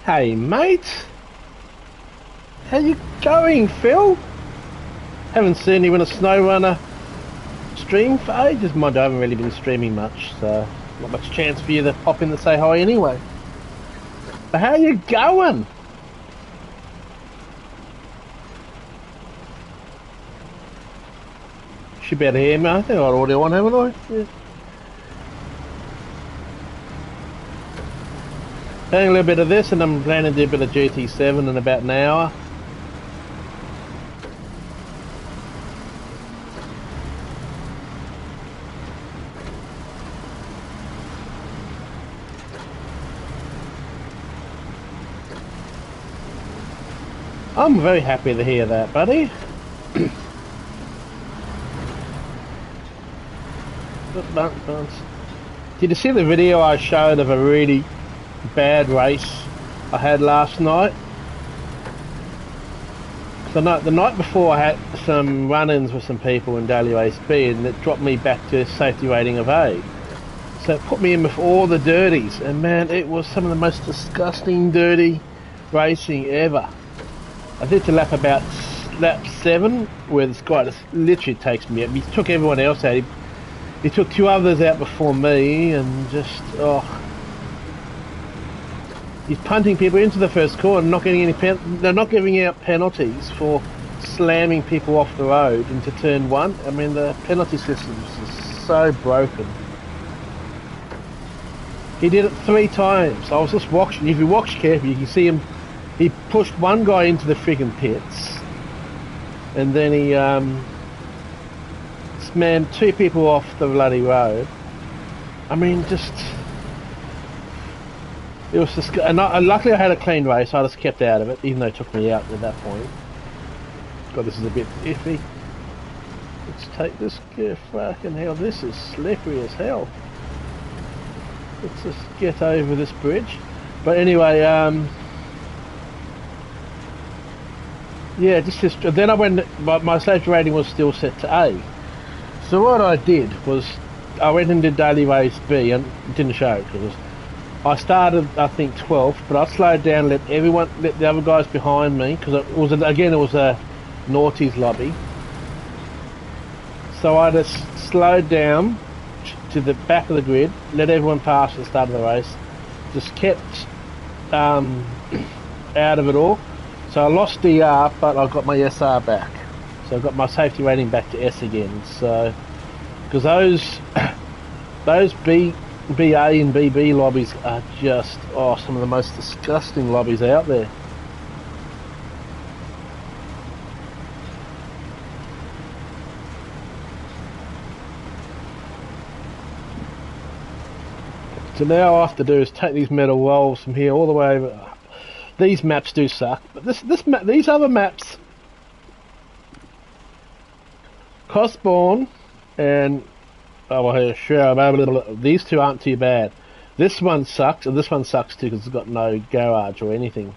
Hey mate, how you going, Phil? Haven't seen you in a Snowrunner stream for ages. Mind, I haven't really been streaming much, so not much chance for you to pop in to say hi anyway. But how you going? Should be able to hear me. I think I got audio on, haven't I? Yeah. Playing a little bit of this, and I'm planning to do a bit of GT7 in about an hour. I'm very happy to hear that, buddy. Did you see the video I showed of a really bad race I had last night? So the night before I had some run-ins with some people in Daily Race B, and it dropped me back to a safety rating of A. So it put me in with all the dirties, and man, it was some of the most disgusting dirty racing ever. I did to lap 7, where this guy just literally takes me up. He took everyone else out. He took 2 others out before me, and just, he's punting people into the first corner and not getting any they're not giving out penalties for slamming people off the road into turn 1. I mean, the penalty system is so broken. He did it 3 times. I was just watching. If you watch carefully, you can see him. He pushed one guy into the friggin' pits, and then he slammed 2 people off the bloody road. I mean, just it was just. And luckily, I had a clean race. So I just kept out of it, even though it took me out at that point. God, this is a bit iffy. Let's take this gear. Fucking hell, this is slippery as hell. Let's just get over this bridge. But anyway, yeah, then I went. My safety rating was still set to A. So what I did was I went and did Daily Race B, and it didn't show because I started, I think, 12th, but I slowed down, let the other guys behind me, because it was a naughties lobby. So I just slowed down to the back of the grid, let everyone pass at the start of the race, just kept out of it all. So I lost DR, but I got my SR back. So I got my safety rating back to S again. So, because those BA and BB lobbies are just, some of the most disgusting lobbies out there. So now all I have to do is take these metal walls from here all the way over. These maps do suck, but these other maps, Cosborn and these 2 aren't too bad. This one sucks, and this one sucks too because it's got no garage or anything.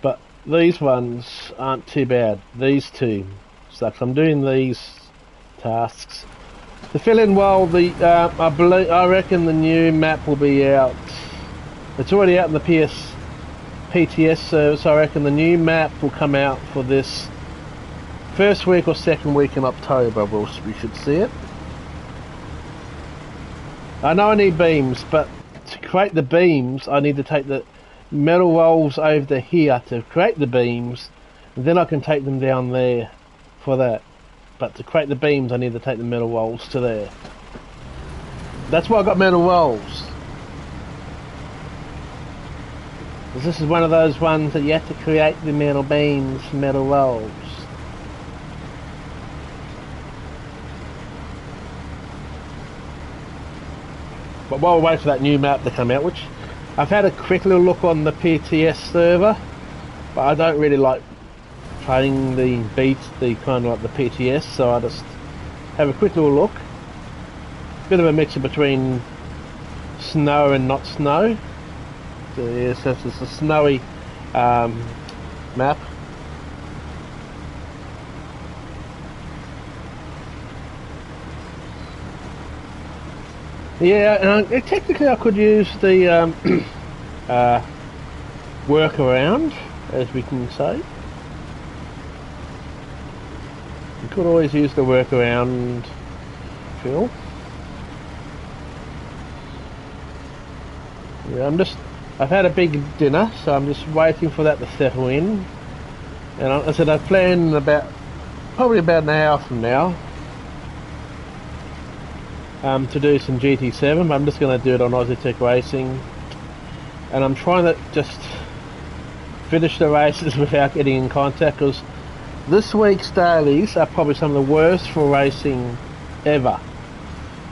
But these ones aren't too bad. These 2 suck. I'm doing these tasks to fill in while I reckon the new map will be out. It's already out in the PTS service. I reckon the new map will come out for this first week or second week in October. We should see it. I know I need beams, but to create the beams I need to take the metal rolls over to here to create the beams, and then I can take them down there for that. But to create the beams I need to take the metal rolls to there. That's why I got metal rolls. This is one of those ones that you have to create the metal beams, metal rolls. But while we wait for that new map to come out, which I've had a quick little look on the PTS server, but I don't really like playing the kind of like the PTS, so I just have a quick little look. Bit of a mixture between snow and not snow. So yes, it's a snowy map. Yeah, and technically I could use the workaround, as we can say. You could always use the workaround, Phil. Yeah, I've had a big dinner, so I'm just waiting for that to settle in. And I said I plan probably about an hour from now to do some GT7, but I'm just going to do it on Aussie Tech Racing. And I'm trying to just finish the races without getting in contact, because this week's dailies are probably some of the worst for racing ever.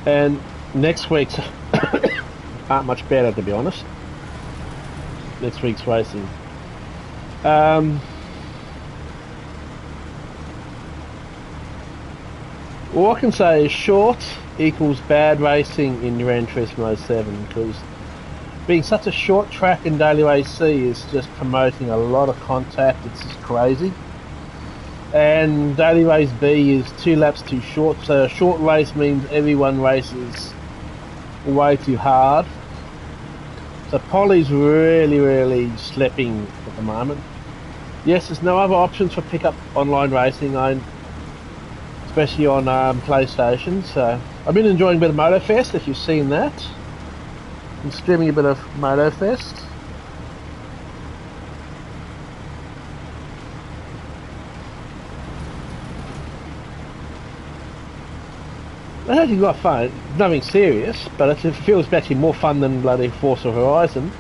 And next week's aren't much better, to be honest. Next week's racing. All I can say is short equals bad racing in Gran Turismo 7, because being such a short track in Daily Race C is just promoting a lot of contact. It's just crazy. And Daily Race B is 2 laps too short, so a short race means everyone races way too hard. So Polly's really slipping at the moment. Yes, there's no other options for pickup online racing, especially on PlayStation. So I've been enjoying a bit of MotoFest, if you've seen that. I'm streaming a bit of MotoFest. I actually got fun. Nothing serious, but it feels actually more fun than bloody Forza Horizon.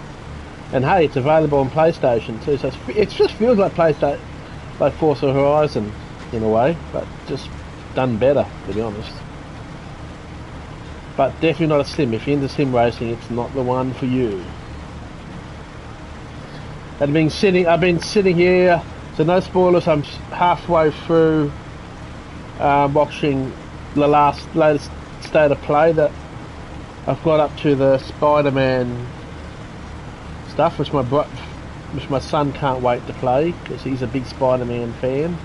And hey, it's available on PlayStation too, so it just feels like like Forza Horizon in a way, but just done better, to be honest. But definitely not a sim. If you're into sim racing, it's not the one for you. I've been sitting here, so no spoilers. I'm halfway through watching the latest state of play. That I've got up to the Spider-Man stuff, which my son can't wait to play because he's a big Spider-Man fan.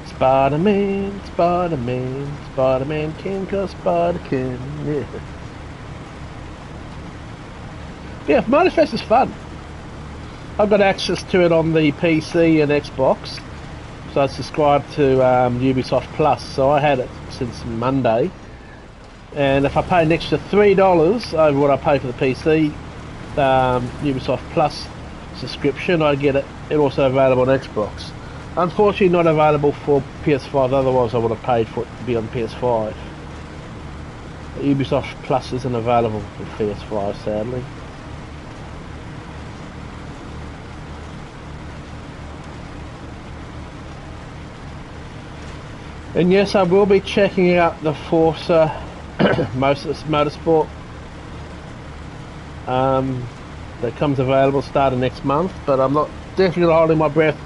Spider-Man, Spider-Man, Spider-Man can cause Spider can. Yeah. Yeah, MotoFest is fun. I've got access to it on the PC and Xbox. So I subscribed to Ubisoft Plus, so I had it since Monday. And if I pay an extra $3 over what I pay for the PC Ubisoft Plus subscription, I get it. It's also available on Xbox. Unfortunately, not available for PS5. Otherwise, I would have paid for it to be on PS5. Ubisoft Plus isn't available for PS5, sadly. And yes, I will be checking out the Forza Motorsport that comes available starting next month, but I'm not definitely not holding my breath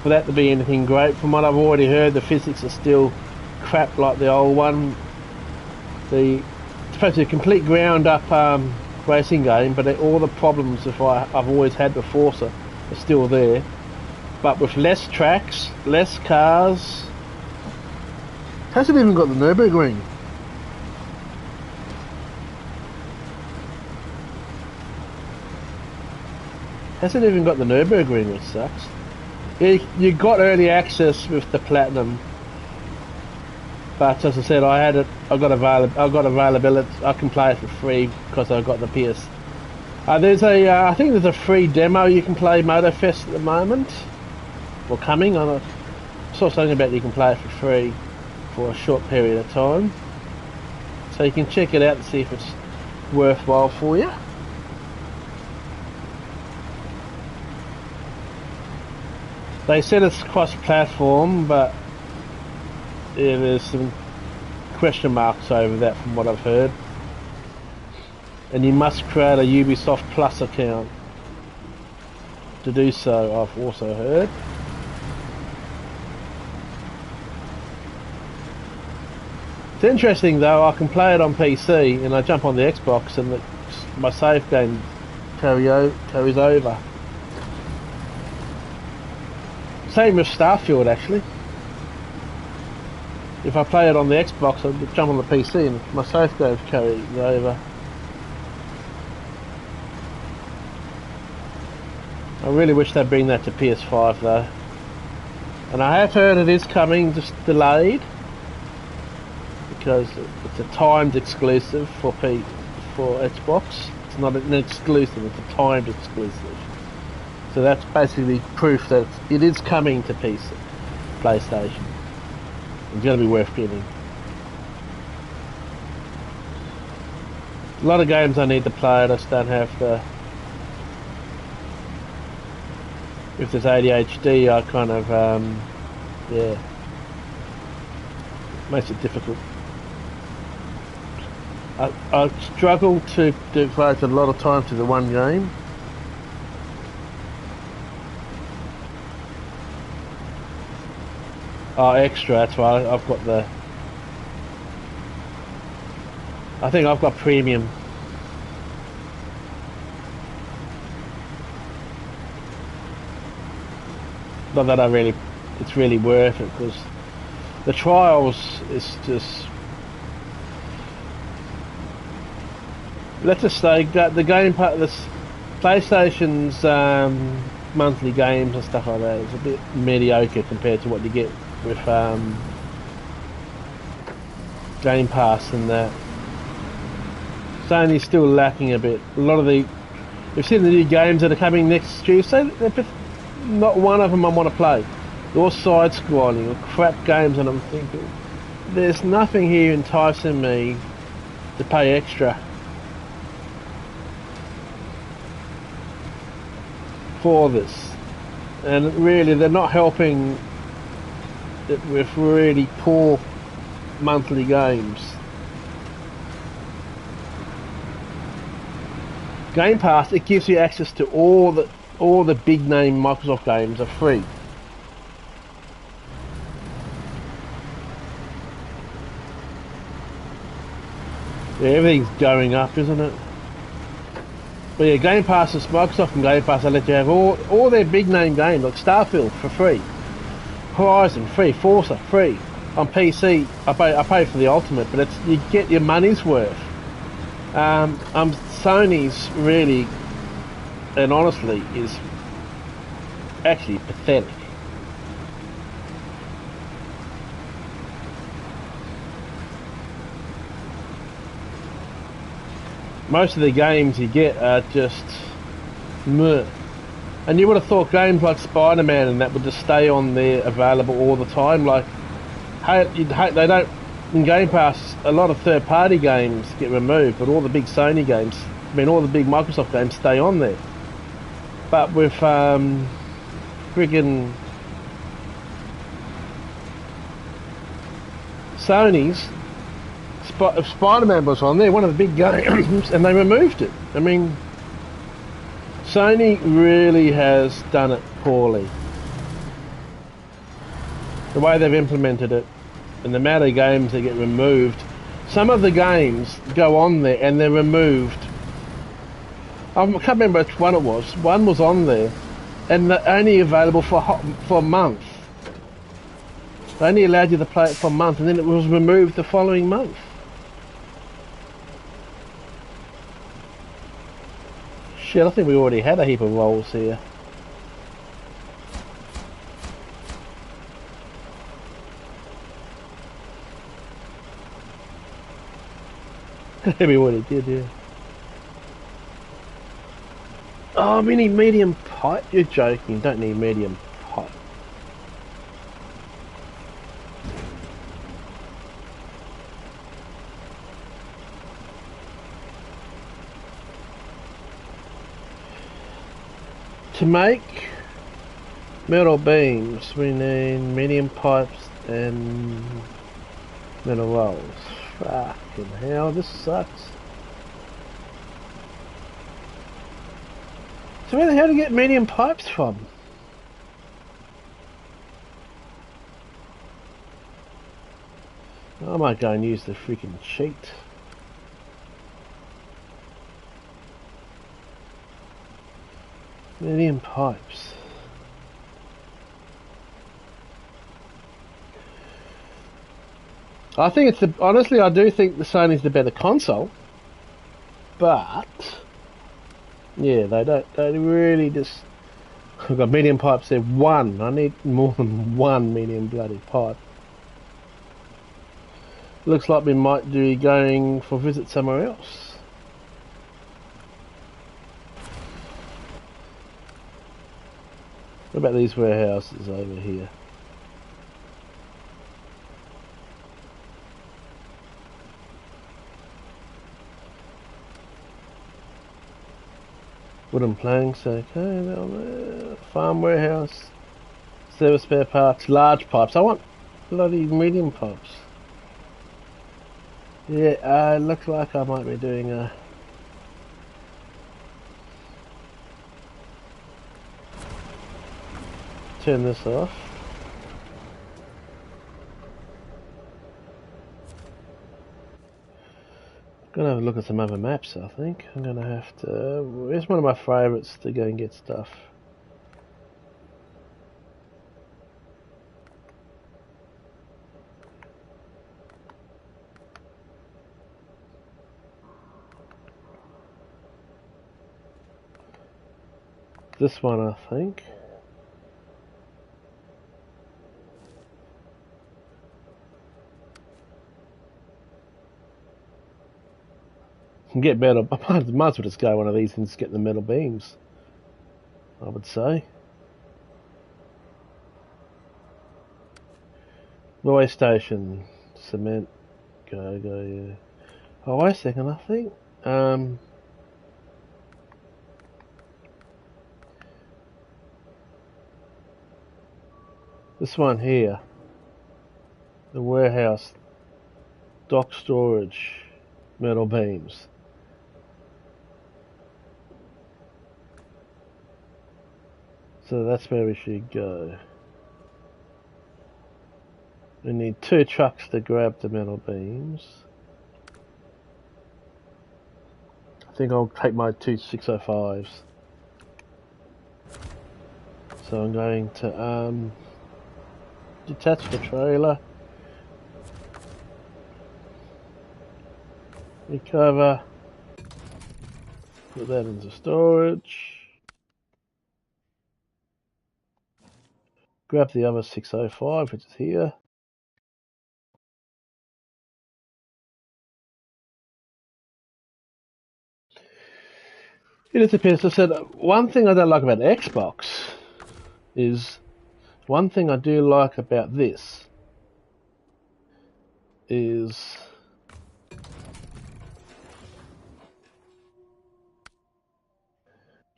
for that to be anything great. From what I've already heard, the physics are still crap like the old one. It's supposed to be a complete ground up racing game, but all the problems I've always had with Forza are still there, but with less tracks, less cars. Hasn't even got the Nürburgring. Hasn't even got the Nürburgring, which sucks. You got early access with the Platinum, but as I said, I got availability. I can play it for free because I got the PS. I think there's a free demo you can play MotoFest at the moment, or coming. I saw something about you can play it for free for a short period of time, so you can check it out and see if it's worthwhile for you. They said it's cross-platform, but yeah, there's some question marks over that from what I've heard. And you must create a Ubisoft Plus account to do so, I've also heard. It's interesting though, I can play it on PC and I jump on the Xbox and my save game carries over. Same with Starfield actually. If I play it on the Xbox, I jump on the PC and my save game carries over. I really wish they'd bring that to PS5 though. And I have heard it is coming, just delayed. Because it's a timed exclusive for Xbox. It's not an exclusive, it's a timed exclusive. So that's basically proof that it is coming to PlayStation. It's going to be worth getting. A lot of games I need to play, I just don't have the... If there's ADHD, I kind of, yeah, makes it difficult. I struggle to devote a lot of time to the one game. Oh, extra, that's why I've got the... I think I've got premium. Not that it's really worth it, because the trials is just... Let's just say the game part of this PlayStation's monthly games and stuff like that is a bit mediocre compared to what you get with Game Pass and that. Sony's still lacking a bit. A lot of the... We've seen the new games that are coming next Tuesday, not one of them I want to play. They're all side-scrolling or crap games, and I'm thinking there's nothing here enticing me to pay extra for this. And really, they're not helping it with really poor monthly games. Game Pass, it gives you access to all the big name Microsoft games are free. Yeah, everything's going up, isn't it? But yeah, Game Pass is Microsoft and Game Pass. They let you have all their big name games like Starfield for free, Horizon free, Forza free. On PC, I pay for the Ultimate, but you get your money's worth. Sony's really, and honestly, is actually pathetic. Most of the games you get are just meh. And you would have thought games like Spider-Man and that would just stay on there available all the time. Like, they don't... In Game Pass, a lot of third-party games get removed, but all the big Sony games, I mean all the big Microsoft games stay on there. But with friggin' Sony's, if Spider-Man was on there, one of the big games, and they removed it. I mean, Sony really has done it poorly. The way they've implemented it, and the amount of games that get removed. Some of the games go on there and they're removed. I can't remember which one it was. One was on there, and they're only available for a month. They only allowed you to play it for a month, and then it was removed the following month. Shit, I think we already had a heap of rolls here. We already did, yeah. Oh, we need medium pipe? You're joking, don't need medium pipe. To make metal beams, we need medium pipes and metal rolls. Fucking hell, this sucks. So where the hell do you get medium pipes from? I might go and use the freaking cheat. Medium pipes. I think it's honestly, I do think the Sony's the better console, but yeah, they really just I've got medium pipes there. One. I need more than one medium bloody pipe. Looks like we might be going for a visit somewhere else. What about these warehouses over here? Wooden planks, okay, down there. Farm warehouse. Service spare parts, large pipes. I want bloody medium pipes. Yeah, looks like I might be doing a... Turn this off. Gonna have a look at some other maps, I think. I'm gonna have to... It's one of my favourites to go and get stuff. This one, I think. Can get better. I might as well just go one of these and just get the metal beams, I would say. Railway station, cement, go, yeah. Oh, wait a second, I think. This one here, the warehouse, dock storage, metal beams. So that's where we should go. We need 2 trucks to grab the metal beams. I think I'll take my 2 605s. So I'm going to detach the trailer. Recover. Put that into storage. Grab the other 605, which is here. It depends. I said one thing I don't like about Xbox is one thing I do like about this is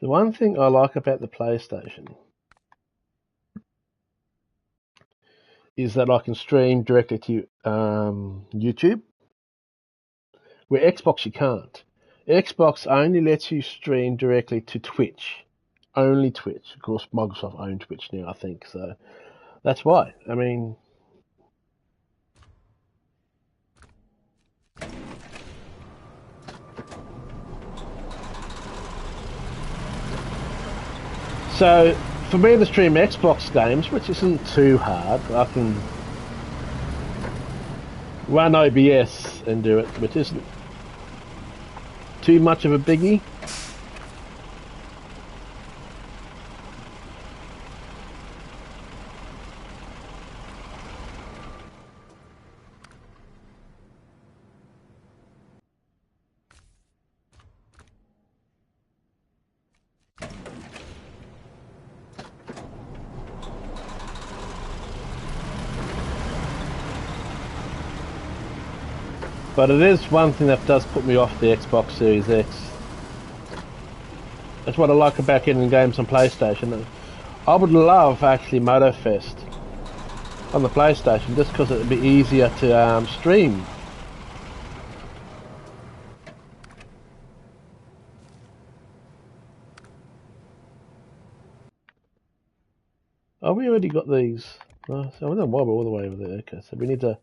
the one thing I like about the PlayStation is that I can stream directly to YouTube, where Xbox you can't. Xbox only lets you stream directly to Twitch. Only Twitch. Of course, Microsoft owns Twitch now, I think, so that's why. I mean... So, for me to stream Xbox games, which isn't too hard, I can run OBS and do it, which isn't too much of a biggie. But it is one thing that does put me off the Xbox Series X. That's what I like about getting games on PlayStation. I would love actually MotoFest on the PlayStation just because it would be easier to stream. Oh, we already got these. Oh, so I don't know why we're all the way over there. Okay, so we need to...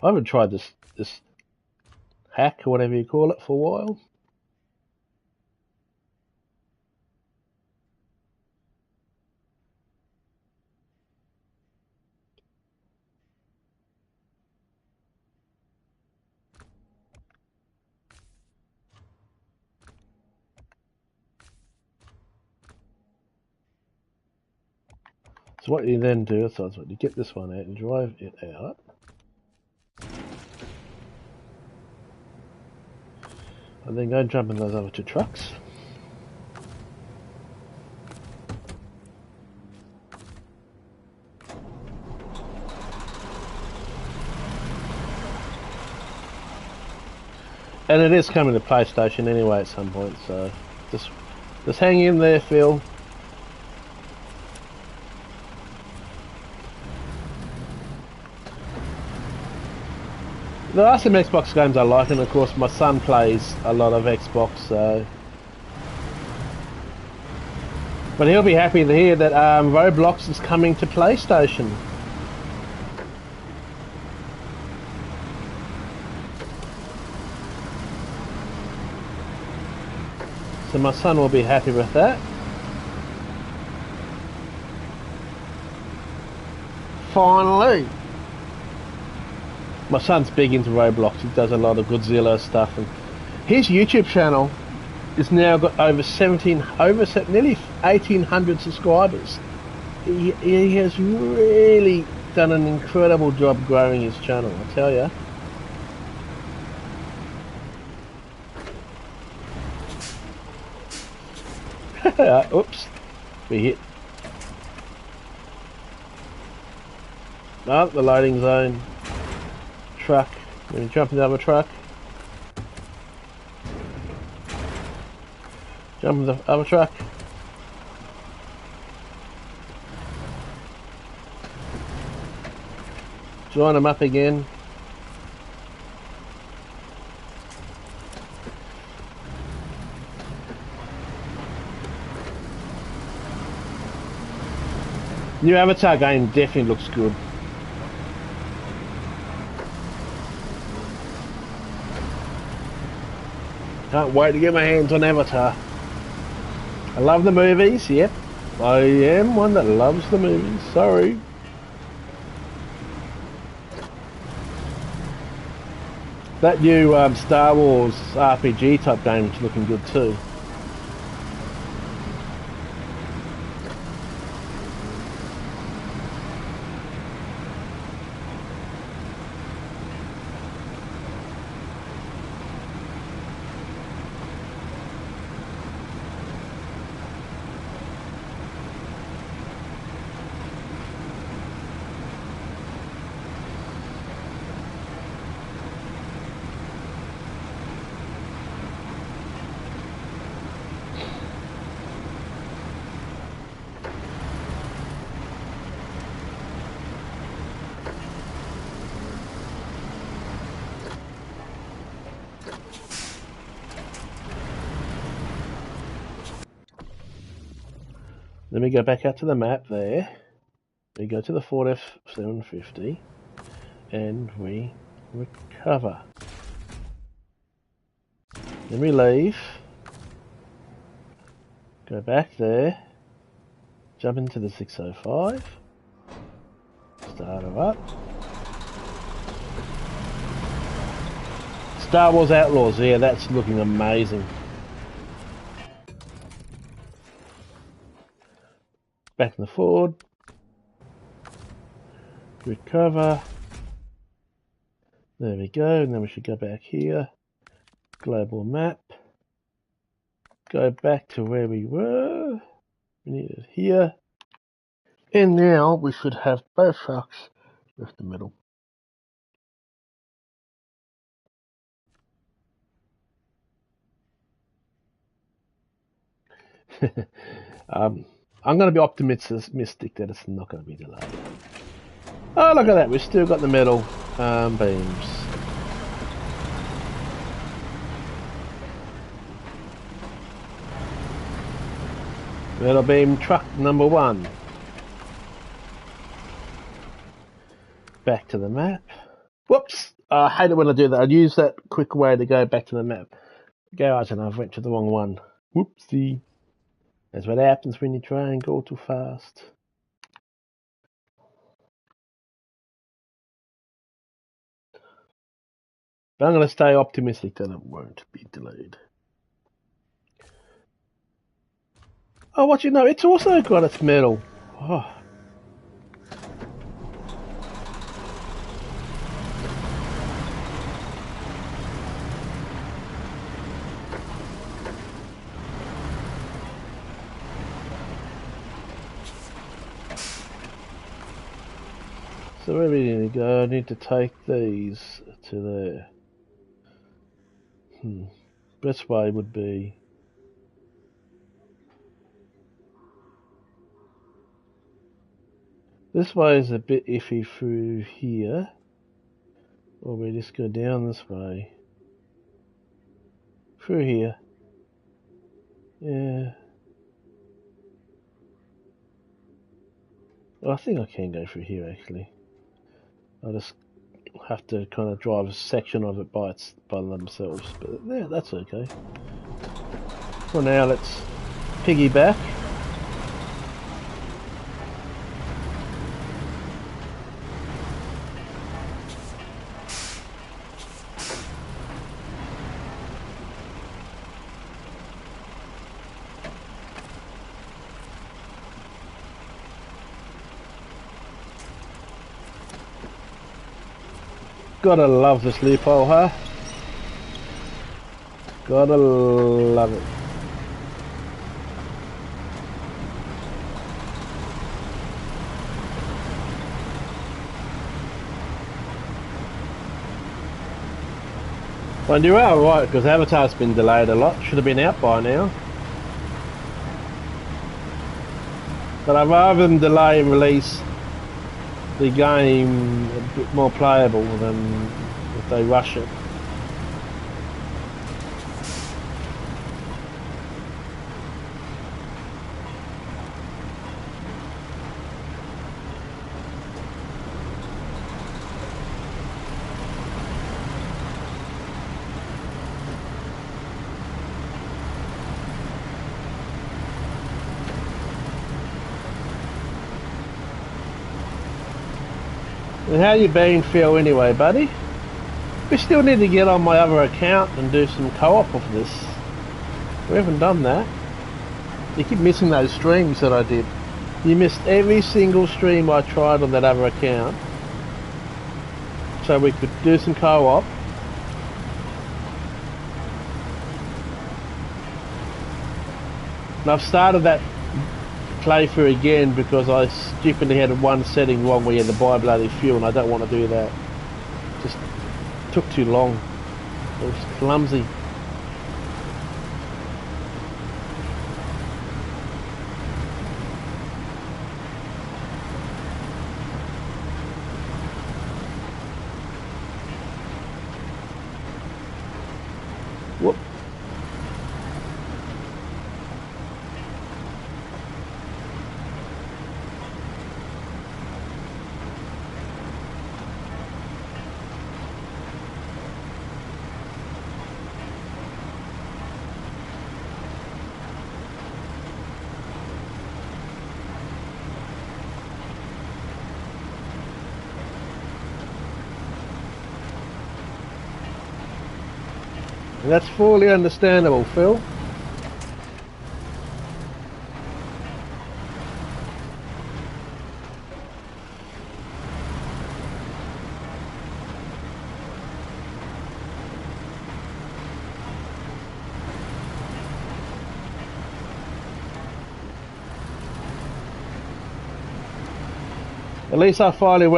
I haven't tried this hack or whatever you call it for a while. So what you then do is you get this one out and drive it out. And then go and jump in those other two trucks. And it is coming to PlayStation anyway at some point, so just hang in there, Phil. There are some Xbox games I like, and of course my son plays a lot of Xbox, so... But he'll be happy to hear that Roblox is coming to PlayStation. So my son will be happy with that. Finally! My son's big into Roblox. He does a lot of Godzilla stuff, and his YouTube channel is now got over nearly 1,800 subscribers. He has really done an incredible job growing his channel, I tell you. Oops, we hit. Oh, the loading zone. Truck. We're going to jump into the other truck. Jump in the other truck. Join them up again. New Avatar game definitely looks good. Can't wait to get my hands on Avatar. I love the movies, yep. I am one that loves the movies, sorry. That new Star Wars RPG type game is looking good too. Then we go back out to the map there. We go to the Ford F-750 and we recover. Then we leave. Go back there. Jump into the 605. Start her up. Star Wars Outlaws, yeah, that's looking amazing. Back in the Ford. Recover. There we go, and then we should go back here. Global map. Go back to where we were. We need it here. And now we should have both trucks with the middle. I'm going to be optimistic that it's not going to be delayed. Oh, look at that. We've still got the metal beams. Metal beam truck number 1. Back to the map. Whoops. I hate it when I do that. I'd use that quick way to go back to the map. Guys, and I've went to the wrong one. Whoopsie. That's what happens when you try and go too fast. But I'm going to stay optimistic that it won't be delayed. Oh, what you know, it's also got its metal. Oh, So where do we need to go? I need to take these to there. Best way would be... This way is a bit iffy through here. Or we just go down this way. Through here. Yeah. Well, I think I can go through here actually. I just have to kind of drive a section of it by themselves. But yeah, that's okay. For now, let's piggyback. Gotta love this loophole, huh? Gotta love it. And you are right, because Avatar's been delayed a lot. Should have been out by now. But I'd rather them delay and release the game a bit more playable than if they rush it. And how you been, Phil, anyway, buddy? We still need to get on my other account and do some co-op of this. We haven't done that. You keep missing those streams that I did. You missed every single stream I tried on that other account. So we could do some co-op. And I've started that playthrough again because I stupidly had one setting wrong where you had to buy bloody fuel, and I don't want to do that. Just took too long. It was clumsy. Whoop. And that's fully understandable, Phil. At least I finally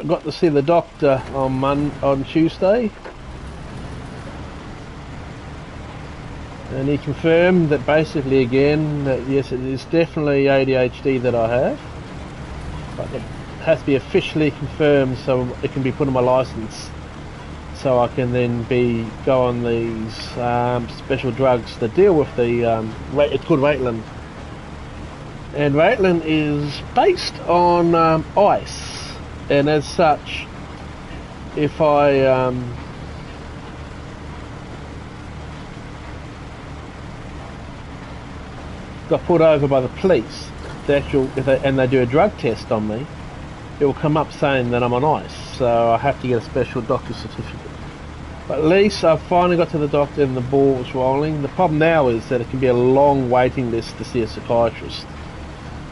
got to see the doctor on Tuesday. And he confirmed that basically again that yes, it is definitely ADHD that I have, but it has to be officially confirmed so it can be put on my license, so I can then go on these special drugs that deal with the it's called Ritalin, and Ritalin is based on ice, and as such, if I got pulled over by the police, and they do a drug test on me, it will come up saying that I'm on ice, so I have to get a special doctor's certificate. But at least I've finally got to the doctor and the ball's rolling. The problem now is that it can be a long waiting list to see a psychiatrist.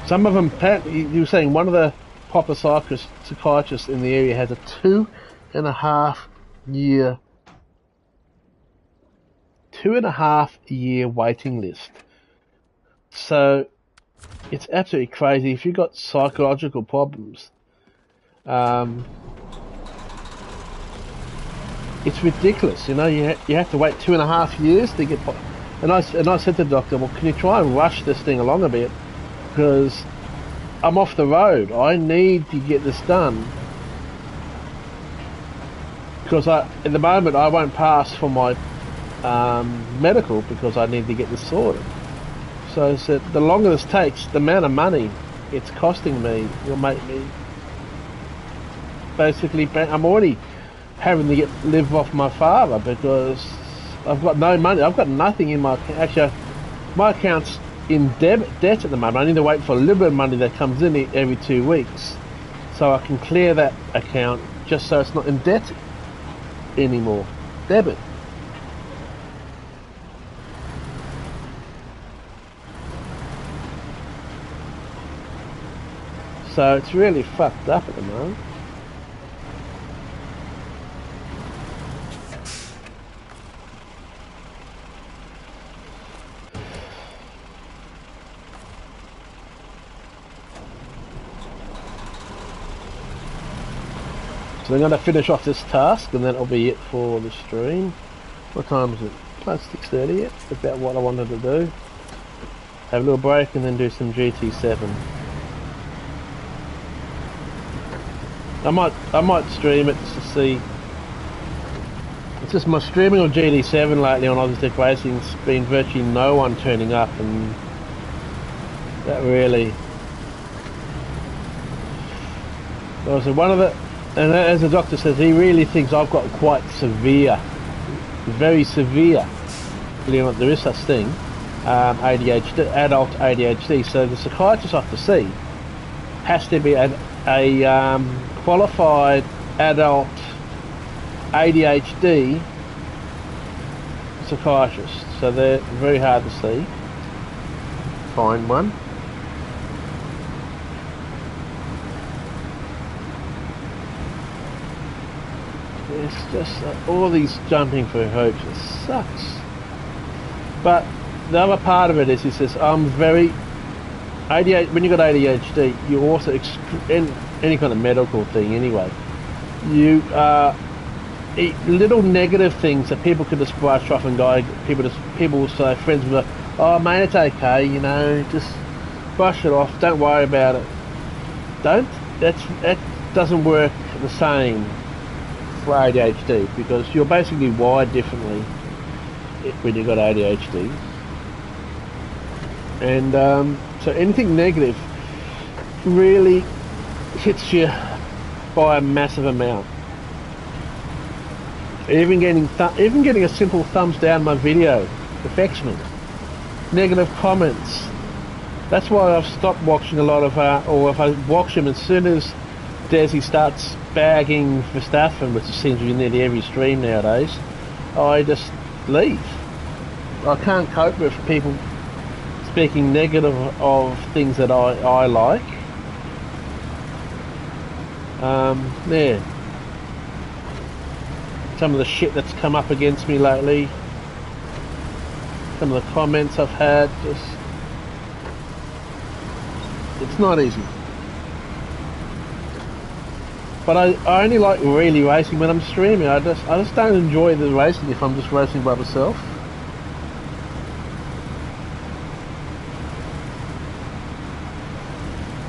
Some of them, you were saying one of the proper psychiatrists in the area has a 2.5 year waiting list. So it's absolutely crazy. If you've got psychological problems, Um, it's ridiculous, you know. You have to wait 2.5 years to get. And I said to the doctor, well, can you try and rush this thing along a bit, because I'm off the road. I need to get this done, because at the moment I won't pass for my medical, because I need to get this sorted. So I said, the longer this takes, the amount of money it's costing me will make me basically. I'm already having to live off my father, because I've got no money. I've got nothing in my account. Actually, my account's in debt at the moment. I need to wait for a little bit of money that comes in every 2 weeks, so I can clear that account, just so it's not in debt anymore. Debit. So it's really fucked up at the moment. So I'm going to finish off this task, and then that'll be it for the stream. What time is it? Plus 6:30 yet? About what I wanted to do. Have a little break and then do some GT7. I might stream it just to see. It's just my streaming of GT7 lately on Aussie Racing's been virtually no one turning up, and that really. Was one of the. And as the doctor says, he really thinks I've got quite severe, very severe, believe it or not, there is such thing, ADHD, adult ADHD. So the psychiatrist I have to see has to be a qualified adult ADHD psychiatrist. So they're very hard to see. Find one. It's just all these jumping through hoops. It sucks. But the other part of it is, he says, I'm very ADHD. When you got ADHD, you also in any kind of medical thing anyway. You eat little negative things that people could just brush off and go. People will say, friends will go, "Oh mate, it's okay. You know, just brush it off. Don't worry about it." That doesn't work the same for ADHD, because you're basically wired differently when you've got ADHD, and so anything negative really hits you by a massive amount. Even getting a simple thumbs down my video affects me. Negative comments. That's why I've stopped watching a lot of, or if I watch them, as soon as Desi starts bagging Verstappen, which seems to be nearly every stream nowadays, I just leave. I can't cope with people speaking negative of things that I like. Yeah. Some of the shit that's come up against me lately, some of the comments I've had, it's not easy. But I only like really racing when I'm streaming. I just don't enjoy the racing if I'm just racing by myself.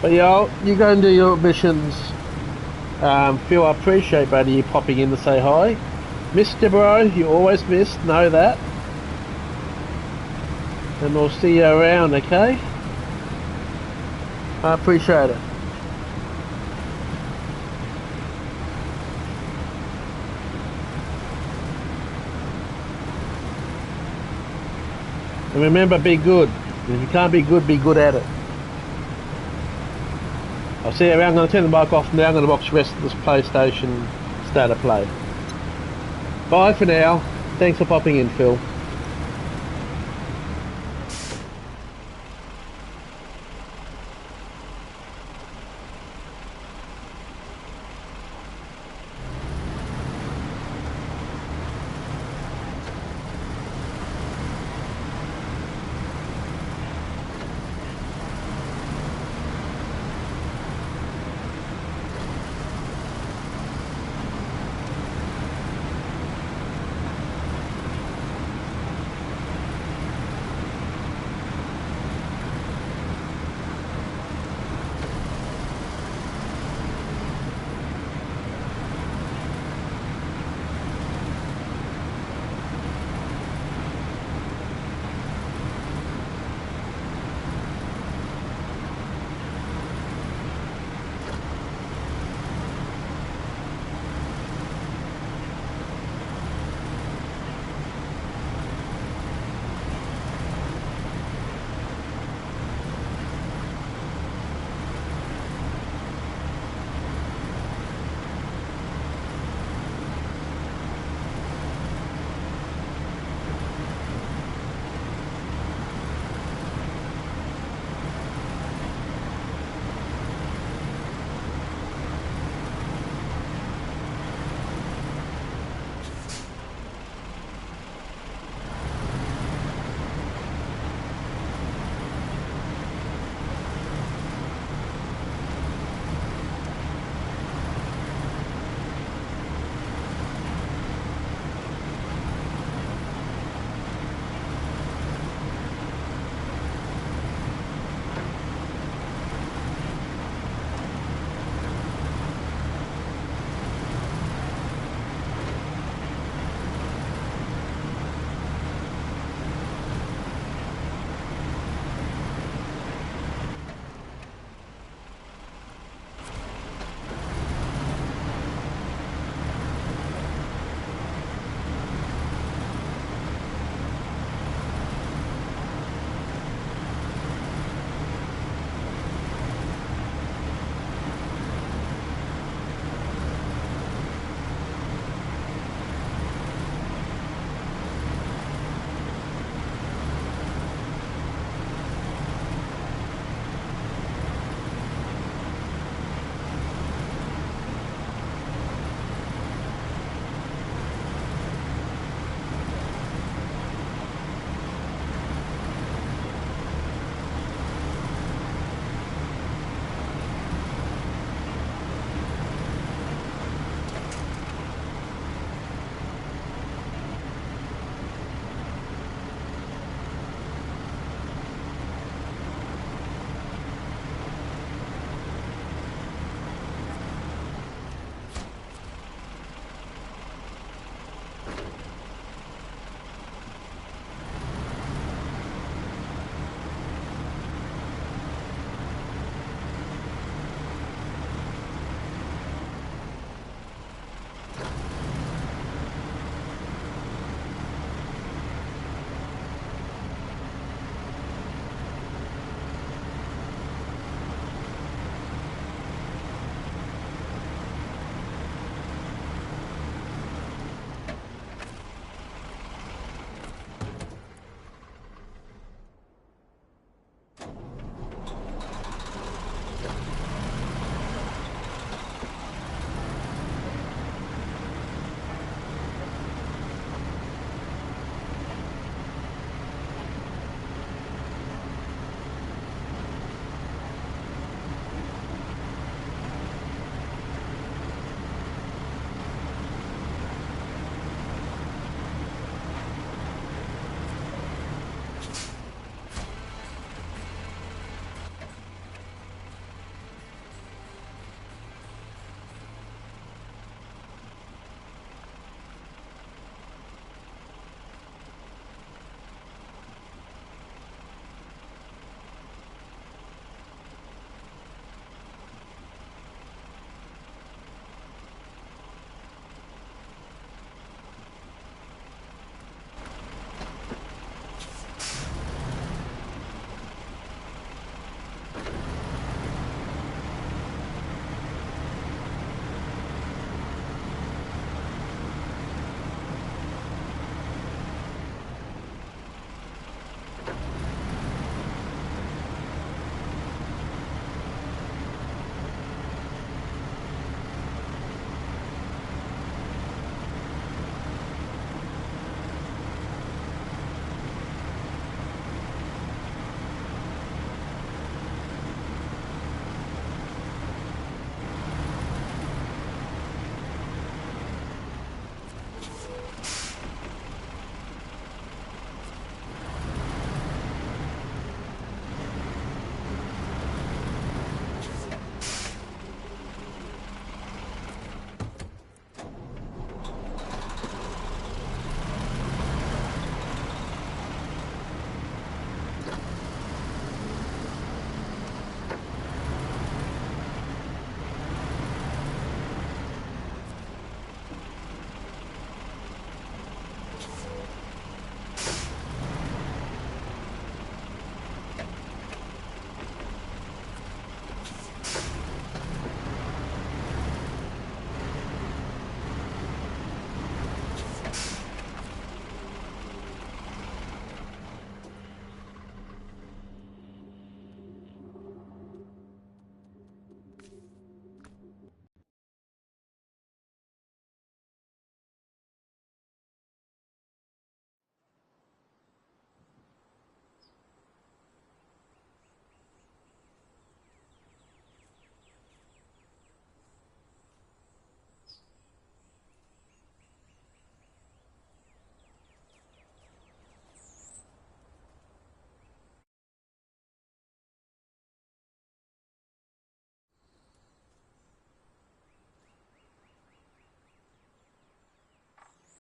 But yeah, you go and do your missions. Phil, I appreciate, buddy, you popping in to say hi. Mr. Bro, you always miss, know that. And we'll see you around, okay? I appreciate it. And remember, be good. If you can't be good at it. I'll see you around. I'm going to turn the mic off now. I'm going to watch the rest of this PlayStation State of Play. Bye for now. Thanks for popping in, Phil.